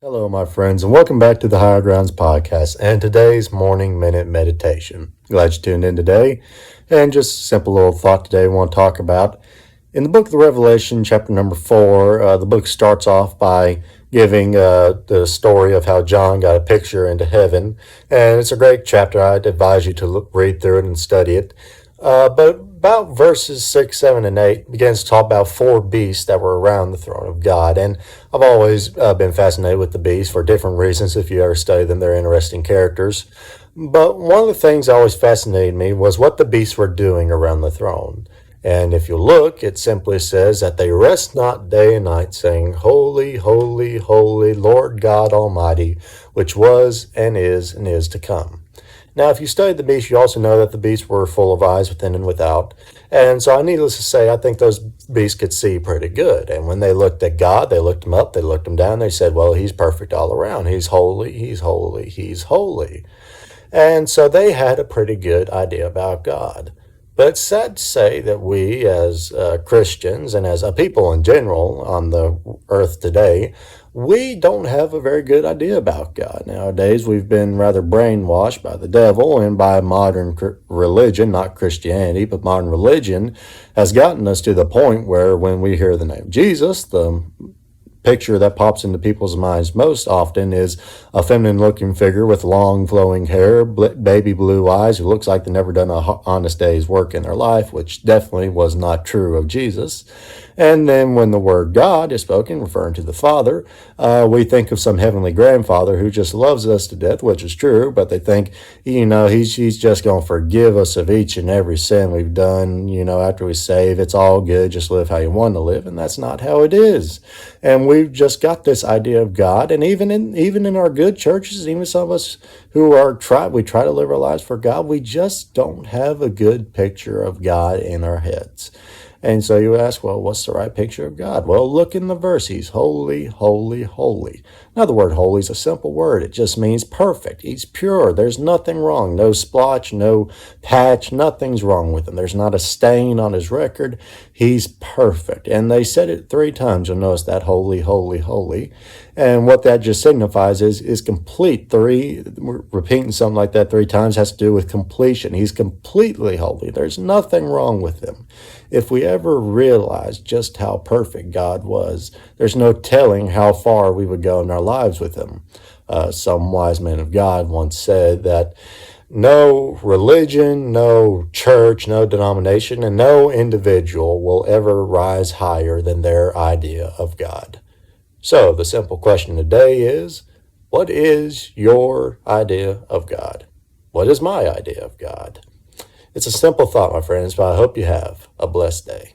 Hello, my friends, and welcome back to the Higher Grounds podcast and today's morning minute meditation. Glad you tuned in today. And just a simple little thought today I want to talk about. In the book of the Revelation, chapter number 4, the book starts off by giving the story of how John got a picture into heaven. And it's a great chapter. I'd advise you to read through it and study it. But about verses 6, 7, and 8 begins to talk about four beasts that were around the throne of God. And I've always been fascinated with the beasts for different reasons. If you ever study them, they're interesting characters. But one of the things that always fascinated me was what the beasts were doing around the throne. And if you look, it simply says that they rest not day and night, saying, Holy, holy, holy, Lord God Almighty, which was and is to come. Now, if you studied the beasts, you also know that the beasts were full of eyes within and without. And so needless to say, I think those beasts could see pretty good. And when they looked at God, they looked him up, they looked him down, they said, well, he's perfect all around. He's holy, he's holy, he's holy. And so they had a pretty good idea about God. But it's sad to say that we as Christians and as a people in general on the earth today, we don't have a very good idea about God. Nowadays, we've been rather brainwashed by the devil and by modern religion, not Christianity, but modern religion has gotten us to the point where when we hear the name Jesus, the picture that pops into people's minds most often is a feminine-looking figure with long flowing hair, baby blue eyes, who looks like they've never done a honest day's work in their life, which definitely was not true of Jesus. And then when the word God is spoken, referring to the Father, we think of some heavenly grandfather who just loves us to death, which is true, but they think, he's just going to forgive us of each and every sin we've done, after we save. It's all good, just live how you want to live, and that's not how it is. And we've just got this idea of God, and even in our good churches, even some of us who we try to live our lives for God, we just don't have a good picture of God in our heads. And so you ask, well, what's the right picture of God? Well, look in the verse. He's holy, holy, holy. Now, the word holy is a simple word. It just means perfect. He's pure. There's nothing wrong. No splotch, no patch. Nothing's wrong with him. There's not a stain on his record. He's perfect. And they said it 3 times. You'll notice that holy, holy, holy. And what that just signifies is complete. Repeating something like that 3 times has to do with completion. He's completely holy. There's nothing wrong with him. If we ever realized just how perfect God was, there's no telling how far we would go in our lives with him. Some wise man of God once said that no religion, no church, no denomination, and no individual will ever rise higher than their idea of God. So the simple question today is, what is your idea of God? What is my idea of God? It's a simple thought, my friends, but I hope you have a blessed day.